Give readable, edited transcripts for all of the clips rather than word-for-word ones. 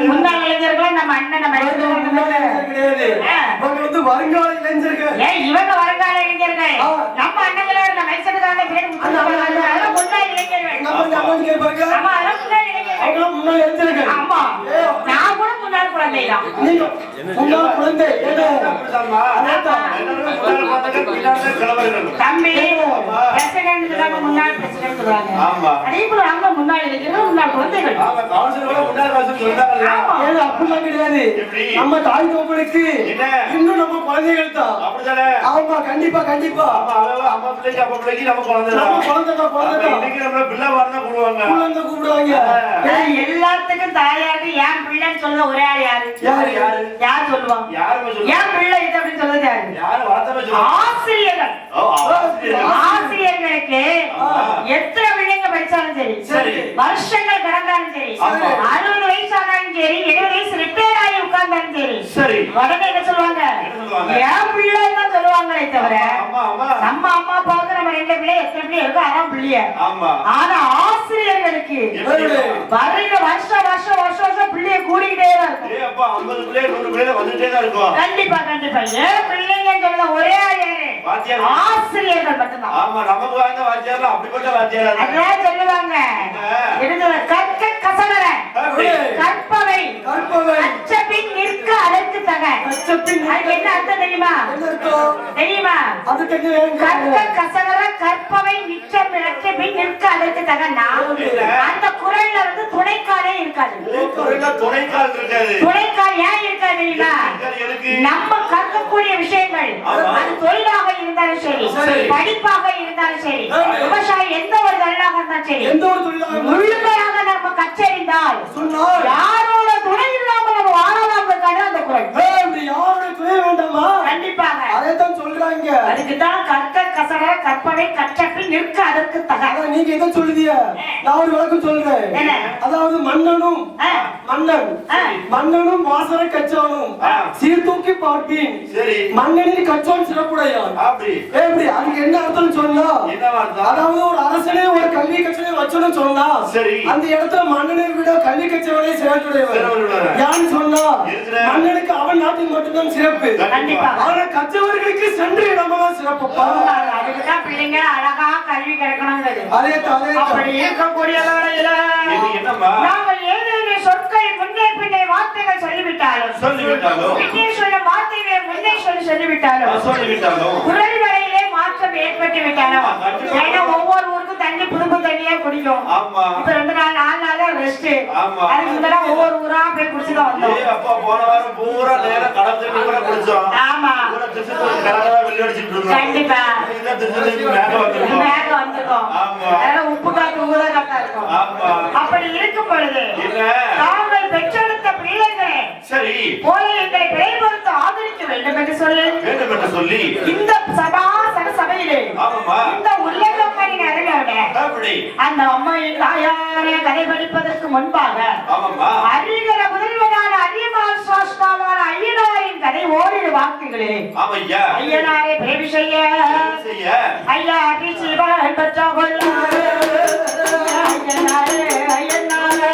முன்னாள் இளைஞர்கள் நம்ம அண்ணன் நம்ம கிடையாது. வந்து வருங்கால இளைஞர்கள். இவங்க வருங்கால இளைஞர்கள். நம்ம அண்ணங்களோட நம்ம மைசூர்காரங்க பேர் முன்னாள் இளைஞர்கள். ஆமா முன்னாள் இளைஞர்கள். முன்னாள் இளைஞர்கள். ஆமா நான் கூட முன்னாள் குழந்தை தான். நீங்க முன்னாள் குழந்தை. தம்பி பிரசிடென்ட் தான் முன்னாள் பிரசிடென்ட் சொல்றாங்க. அதே போல அவங்க முன்னாள் இளைஞர்கள் முன்னாள் குழந்தைகள். அப்படிலாம் கிடையாது. நம்ம தாய் தோப்பனுக்கு இன்னும் நம்ம குழந்தைகள் தான். ஆமா கண்டிப்பா கண்டிப்பா. கூப்பிடுவாங்க. எல்லாத்துக்கும் தாயாரு என் பிள்ளைன்னு சொல்ல ஒரே ஆள் யாரு? யார் சொல்லுவாங்க? என் பிள்ளை இது அப்படின்னு சொல்றது யாரு? ஆசிரியர்கள். ஆசிரியர்களுக்கு எத்தனை பிள்ளைங்க படிச்சாலும் சரி, வருஷங்கள் கடந்தாலும் சரி, 60 வயசானாலும் சரி, 70 வயசு ரிட்டையர் ஆகி உட்கார்ந்தாலும் சரி, உடனே என்ன சொல்லுவாங்க? என் பிள்ளை தான் சொல்லுவாங்களே தவிர நம்ம அம்மா அப்பாவுக்கு நம்ம 2 பிள்ளை எத்தனை பிள்ளை இருக்கோ அதான் பிள்ளைய. ஆனா ஆசிரியர்களுக்கு வருஷம் பிள்ளைய கூடிக்கிட்டே தான் இருக்கும். கண்டிப்பா கண்டிப்பா. ஏன் பிள்ளைங்க சொல்ல ஒரே ஆசிரியர்கள் மட்டும்தான். அதான் சொல்லுவாங்க கற்க கசடர கற்பவை அச்சபின் நிற்க அதற்கு தக. என்ன அர்த்தம் தெரியுமா? கற்க கசடர கற்பவை நிச்சம் பின் நிற்க அதற்கு தகன்னா அந்த குரல்ல வந்து துணைக்காலே இருக்காது. துணைக்கால் ஏன் இருக்காது தெரியுமா? நம்ம கற்கக்கூடிய விஷயங்கள் அது தொழிலாக இருந்தாலும் சரி, படிப்பாக இருந்தாலும் சரி, விவசாயம் எந்த ஒரு தொழிலாக இருந்தாலும் சரி, முழுமையாக நம்ம கற்றறிந்தால் யாரோட துணை இல்லாம நம்ம வாழலாம். அந்த குரல் யாரோட துணை வேண்டாமா? கண்டிப்பாக அதைத்தான் சொல்றாங்க. அதுக்குதான் கற்க கசட கற்பனை கற்றப்பில் நிற்க அதற்கு தக. நீங்க எதை சொல்லுதிய? நான் ஒரு விளக்கம் சொல்றேன். அதாவது மன்னனும் வாசனை கச்சானும் சீர்தூக்கி பார்ப்பேன். மன்னனின் கச்சான் சிறப்புடையான். எப்படி அதுக்கு என்ன அர்த்தம் சொன்னா? அதாவது ஒரு அரசனே ஒரு கல்வி கச்சனை வச்சனும் சொன்னா அந்த இடத்துல மன்னனை விட கல்வி கச்சவனே சிறப்புடையவன். யான்னு சொன்னா மன்னனுக்கு அவன் நாட்டில் மட்டும்தான் சிறப்பு. ஆனா கச்சவர்களுக்கு சென்ற இடமெல்லாம் சிறப்புப்பா. அதுக்குதான் பிள்ளைங்க அழகா கல்வி கிடைக்கணுங்கிறது. அதே அப்படி இருக்கக்கூடிய நாங்கள் ஏதேனும் சொற்கள் முன்னே பின்னே வார்த்தைகள் சொல்லிவிட்டாலும் பின்னே சொல்ல வார்த்தைகளை முன்னே சொல்லிவிட்டாலும் குரல் வரையிலே மாற்றம் ஏற்பட்டு விட்டாலும் ஏன்னா ஒவ்வொரு ஊருக்கும் தண்ணி புதுப்பு தண்ணியே குடிக்கும். இப்ப 2 நாள் 4 நாள் ரெஸ்ட். அதுக்கு முதல்ல ஒவ்வொரு ஊரா போய் குடிச்சுதான் வந்தோம். ஆமா கண்டிப்பா மேக வந்துடும். உப்பு காத்து ஊரா கட்டா இருக்கும். அப்படி இருக்கும் பொழுது தாங்கள் பெற்றெடுத்த பிள்ளைகளே போல எங்களை பெயர்படுத்த ஆதரிக்க வேண்டும் என்று சொல்லி இந்த சபையிலே இந்த உலகப்படின் அருளோட அந்த அம்மையின் தாயாரே கதை படிப்பதற்கு முன்பாக அறிகிற முதல்வனான அரியமான் சாஸ்தாவான ஐயனாரின் கதை ஓரிரு வாக்குகளே. ஐயனாரே பிரேமி செய்ய ஐயா சிவன் பெற்றவள் ஐயனாரே ஐயனாரே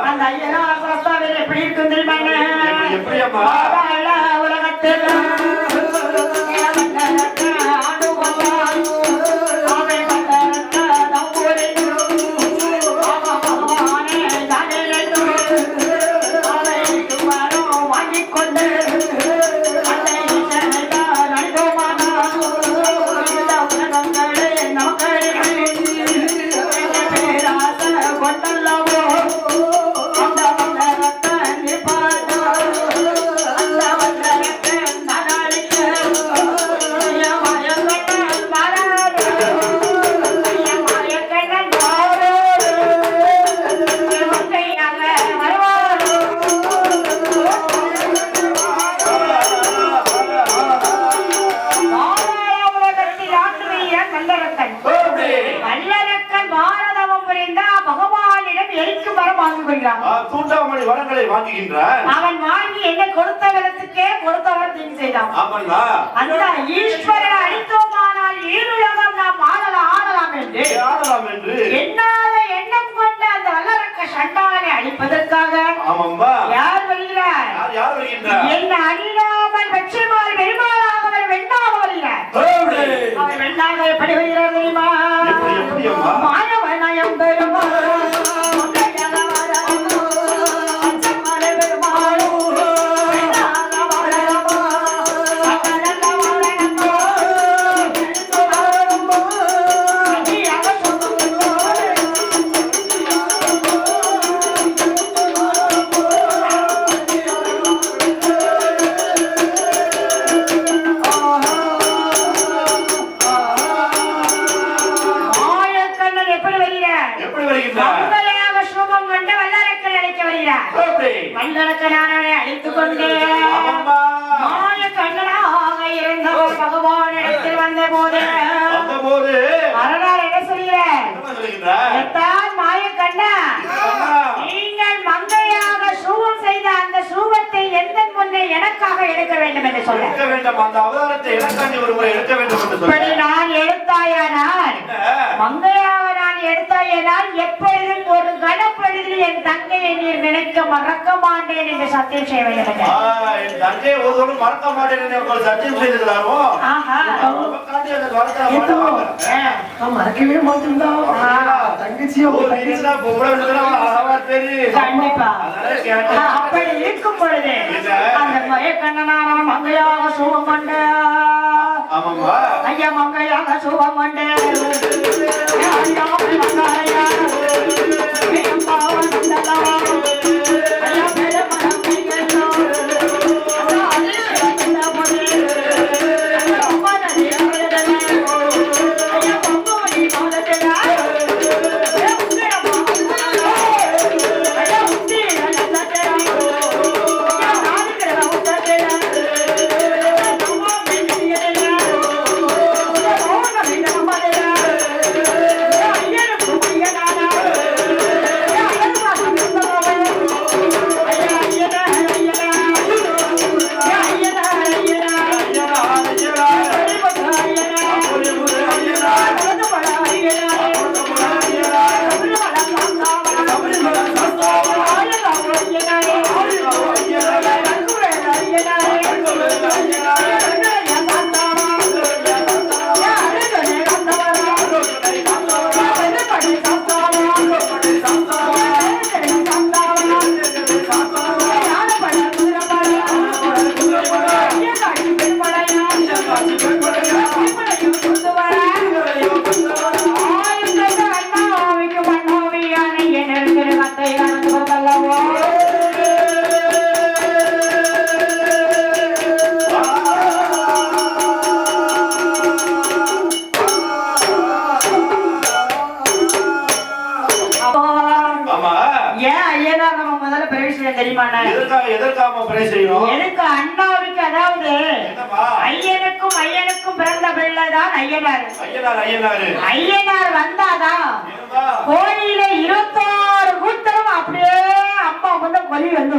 அந்த ஐயனா சாஸ்தாவில் எப்படி இருக்கும் தெரியுமா? உலகத்தில் யார் வல்லரக்கன் வல்லரக்கன் பாரதவம் புரிந்தா பகவானிடம் எரிக்கும் வரம் வாங்கி கொள்கிறான் தூண்டாமணி வரங்களை வாங்குகின்றான் அவன் வாங்கி என்ன கொடுத்த விதத்துக்கே கொடுத்தவன் தீங்கு செய்தான் அந்த ஈஸ்வரன் அழித்தோமானால் ஈருலகம் நாம் ஆளலாம் என்று என்னால எண்ணம் கொண்ட அந்த வல்லரக்க சண்டாளனை அழிப்பதற்காக யார் வருகிறார் என்ன அறியாமல் வெற்றிமால் பெருமாளாக அவர் வெண்ணாக வருகிறார் அவர் வெண்ணாக எப்படி வருகிறார் தெரியுமா மாயவனயம் பெருமாள் வல்லரக்கனானவனை அழித்துக் கொண்டு மாய கண்ணனாக இருந்தவர் பகவானிடத்தில் வந்த போது மறுநாள் என்ன சொல்கிறார் மாய கண்ணா நீங்கள் மங்கையாக சூவம் செய்த அந்த சூவத்தை எந்த முன்னே எனக்காக எடுக்க வேண்டும் என்று சொல்ல நான் எடுத்தாயானால் மங்கையாக நான் எடுத்தாயானால் எப்பொழுதும் ஒரு கணப்பொழுதில் என் தங்கையை நீர் நினைக்க மறக்க மாட்டேன் என்று சத்தியம் செய்ய வேண்டும் மறக்க மாட்டேன் என்று சத்தியம் செய்திருக்கிறாரோ மறக்கவே மாட்டேன்டா தங்கச்சியோ கண்டிப்பா அப்படி இருக்கும் பொழுது அந்த மயக்கண்ணனான மங்கையாக சுகம் கொண்ட ஐயா மங்கையாக சுகம் கொண்டு எனக்கு அண்ணாவுக்கு அதாவது ஐயனுக்கும் பிறந்த பிள்ளைதான் ஐயனார் வந்தாதான் கோயில 26 கூட்டரும் அப்படியே அம்மா முன்ன கொல்லி வந்து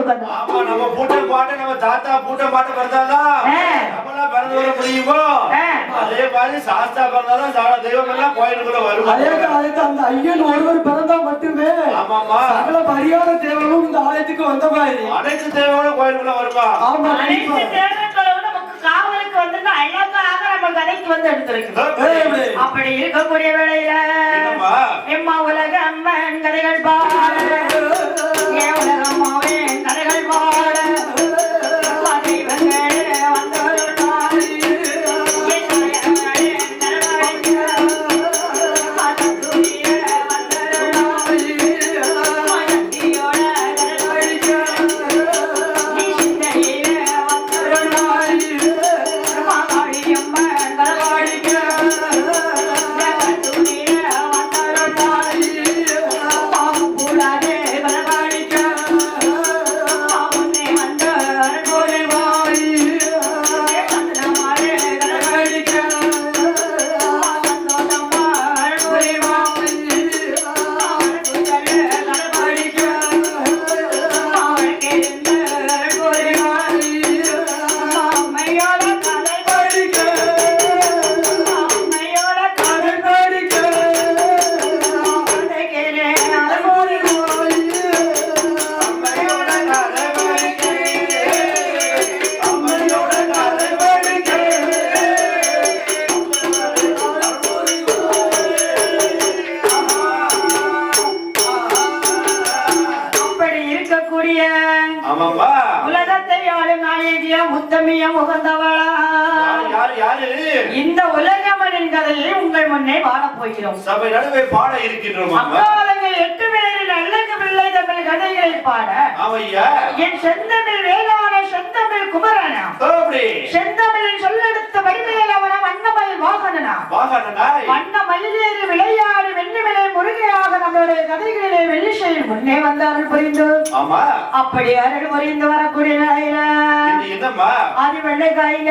அந்த ஐயன் ஒருவர் பிறந்தா மட்டுமே சகல பரிகார தேவனும் இந்த ஆலயத்துக்கு வந்த மாதிரி அனைத்து தேவையோட கோயிலுக்குள்ள வருமா காவலுக்கு வந்து அழகாக நம்ம கதைக்கு வந்து எடுத்துருக்கு அப்படி இருக்கக்கூடிய வேளையில எம்மா உலக அம்மன் கதைகள் பாட உலகம்மாவே கதைகள் பாட கூட உத்தமியம் உகந்தவளா யாரு இந்த உலகமனின் கதையை உங்கள் முன்னே பாடப் போகிறோம். சபை நடுவே பாட இருக்கின்றோம். அக்காலங்கள் 8 பேரில் அழகு பிள்ளை தமிழ் கதைகளை பாட என் செந்தமிழ் வேளாண் செந்தமிழ் குமரனா செந்தமிழின் சொல்லெடுத்த வடிவேலவனா வண்ணமயில் வாகனனா வண்ண மயிலேறி விளையாடி வெண்ணிமலை முருகையாக நம்மளுடைய கதைகளிலே வெள்ளிசையில் முன்னே வந்து அருள் புரிந்து அப்படி அருள் புரிந்து வரக்கூடிய நிலையில ஆதி வெள்ளை காயில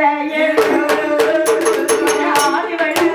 ஆதி வெள்ளை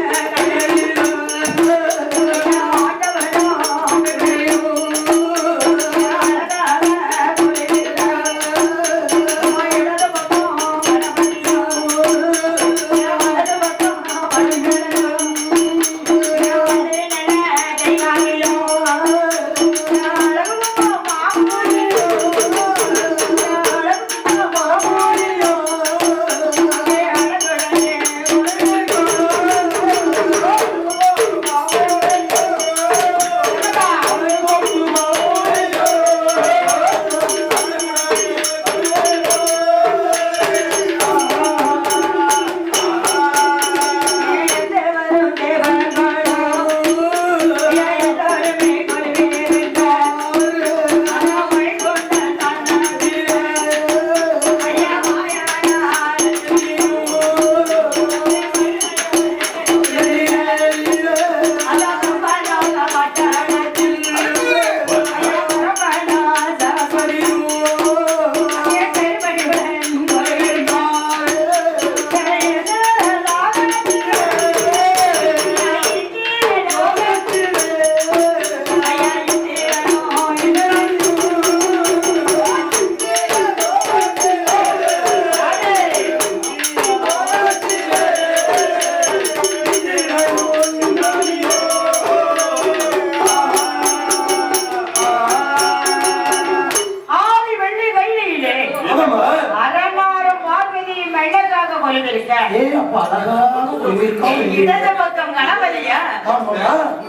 இடது பக்கம் கணபதியா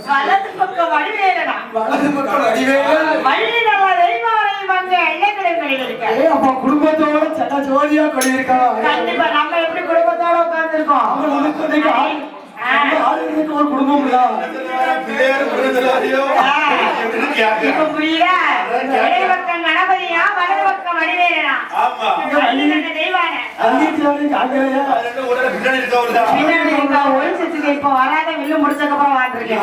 வலது பக்கம் வடிவேலனா வள்ளி நம்ம தெய்வானை வந்து எண்ணக்கிடங்களில் இருக்க அப்ப குடும்பத்தோட சட்ட ஜோதியா கொண்டிருக்காங்க. கண்டிப்பா நம்ம எப்படி குடும்பத்தோட உட்கார்ந்துருக்கோம் ஒரு குடும்பம் இப்ப புரியுதா? இடது பக்கம் கணபதியா வலது பக்கம் வடிவேலனா தெய்வான ஒழிச்சதுக்கு இப்ப வராத வில்லு முடிச்சதுக்கப்புறம் வாழ்ந்துருக்கேன்.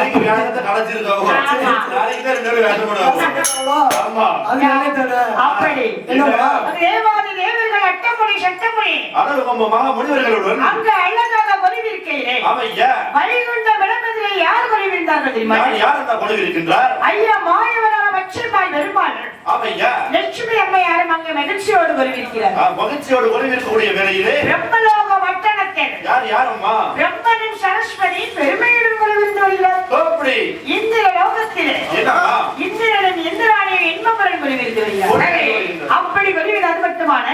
அப்படி தேவாதி தேவர்கள் அட்டமொழி சட்டமொழி அங்க அழகாக பொலிவிருக்கையிலே வழிகொண்ட விளம்பரத்திலே யார் பொலிவிருந்தார்கள் தெரியுமா? ஐயா மாயவரான பச்சைமாய் பெருமாள் லட்சுமி அம்மையாரும் அங்கே மகிழ்ச்சியோடு பொலிவிருக்கிறார். மகிழ்ச்சியோடு பொலிவிருக்கக்கூடிய வேளையிலே பிரம்மலோக வட்டணத்தில் யாரம்மா பிரம்மனின் சரஸ்வதி பெருமையுடன் பொலிவிருந்து வருகிறார். இந்திர லோகத்திலே இந்திரனும் இந்திராணியும் இன்பமுடன் பொலிவிருந்து வருகிறார். அப்படி பொலிவின் அது மட்டுமான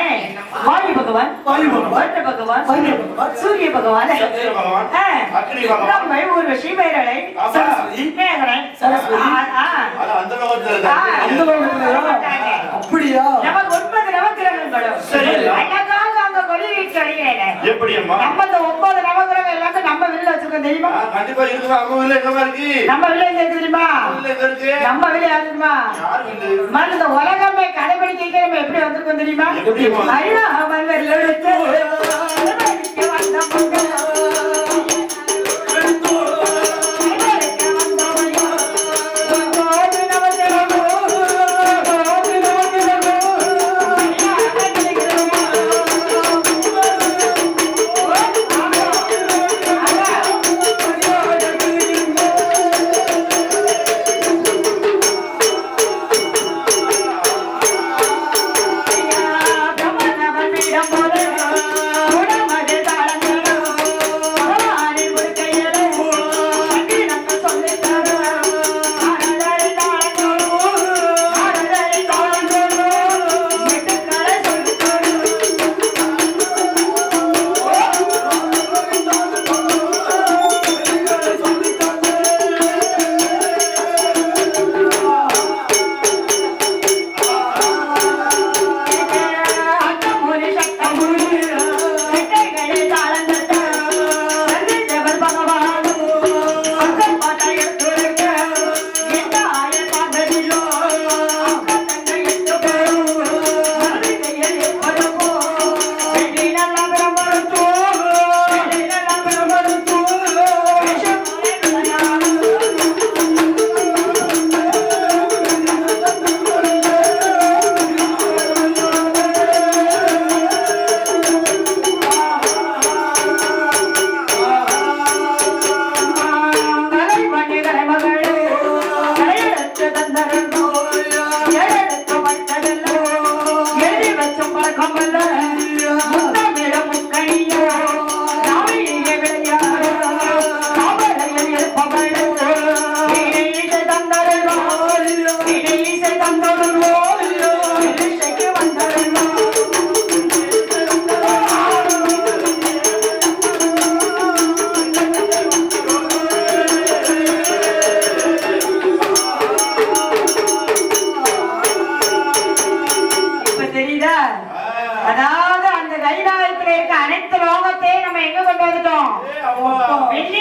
வாயு பகவான் வட்ட பகவான் சூரிய பகவான் பிரம்மை ஊர்வசி பேரலை மேகனை அப்படியா நமக்கு 9 நவக்கிரகங்களும் அழகாக அங்க கொலிவிட்டு அடிக்கிறேன். நம்ம இந்த 9 நவக்கிரகம் எல்லாமே நம்ம வீட்டுல வச்சிருக்கோம் தெரியுமா? கண்டிப்பா இருக்கு. நம்ம வீட்டுல எங்க இருக்கு? நம்ம வீட்டுல எங்க தெரியுமா? நம்ம வீட்டுல யாரு தெரியுமா? மறு இந்த உலகமே கடைபிடிக்க நம்ம எப்படி வந்திருக்கோம் தெரியுமா? ஐயா மன்னர் எடுத்து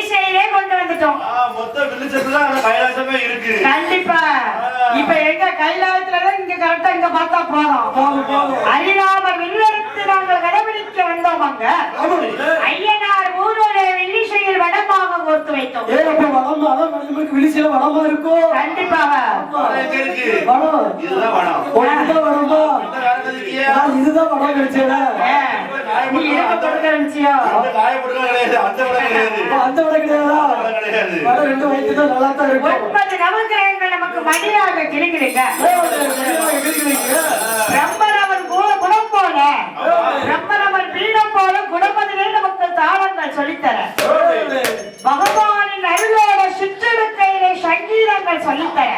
வில்லிசையிலே கொண்டு வந்துட்டோம். மொத்த வில்லிசத்துல அந்த கைலாசமே இருக்கு. கண்டிப்பா. இப்ப எங்க கைலாயத்துலதான் இங்க கரெக்டா இங்க பார்த்தா போதும். அரிராமர் வில்லெடுத்து நாங்கள் கடைபிடிக்க வந்தோம். அங்க ஐயனார் ஊரோட வில்லிசையில் வடமாக கோர்த்து வைத்தோம். விழிச்சில வடமா இருக்கும். கண்டிப்பாக வடம் இதுதான் வடம். இதுதான் வடம் கிடைச்சது. நீ இருக்க கொடுக்க நிச்சயம். அந்த வடம் கிடையாதா? வடம் ரெண்டு வயிற்றுதான் நல்லா தான் இருக்கும். 9 நவகிரகங்கள் நமக்கு மணியாக கிளிக்கிறீங்க. பிரம்மரவன் குடம் போல பிரம்மரவன் பீடம் போல குடமதிலே நமக்கு தாளங்கள் சொல்லித்தர. பகவானின் அருளோட சுற்றெடுக்கையிலே சங்கீதங்கள் சொல்லித்தர.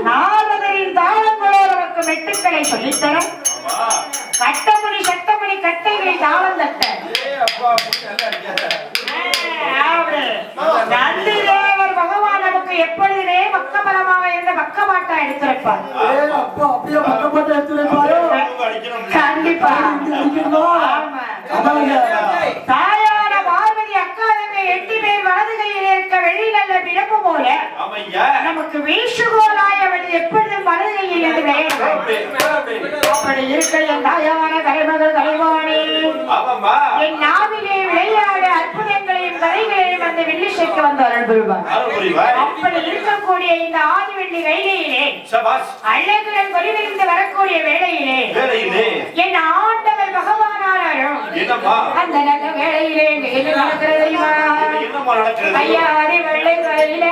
நாரதரின் தாளங்களோடு நமக்கு மெட்டுக்களை சொல்லித்தர. கட்டமணி சட்டமணி கட்டைகளை தாளம் தட்ட. நந்திதேவர் பகவான் நமக்கு எப்பொழுதுமே பக்கபலமாக இருந்த பக்கமாட்டா எடுத்திருப்பார். கண்டிப்பா. தாயான பார்வதி அக்காலங்க 8 பேர் வலது கையில் இருக்க வெள்ளி நல்ல பிறப்பு போல நமக்கு வீசுகோலாயவன் எப்பொழுதும் வலது கையில் இருந்து விளையாடுவார். அப்படி இருக்க என் தாயான தலைமகள் தலைவானே என் நாவிலே விளையாட அற்புதங்களையும் கதைகளையும் அந்த வில்லிசைக்கு வந்து அருள் புரிவார். அப்படி இருக்கக்கூடிய இந்த ஆதி வெள்ளி வேளையிலே அழகுடன் கொடிவிருந்து வரக்கூடிய வேளையிலே என் ஆண்டவர் பகவானாரும் அந்த நல்ல வேளையிலே என்ன நடக்கிறதையுமா ஐயாரி வெள்ளை கையிலே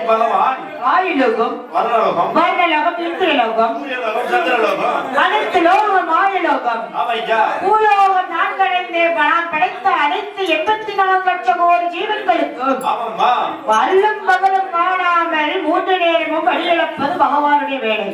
பகவான் ஆயுலோகம் வர்ணலோகம் வர்ணலோகம் இந்திரலோகம் சந்திரலோகம் அனைத்து லோகம் ஆயுலோகம் பூலோகம் நான் கடந்தே நான் படைத்த அனைத்து 84 லட்சம் கோடி ஜீவன்களுக்கும் வல்லும் பகலும் காணாமல் 3 நேரமும் வழியிழப்பது பகவானுடைய வேலை.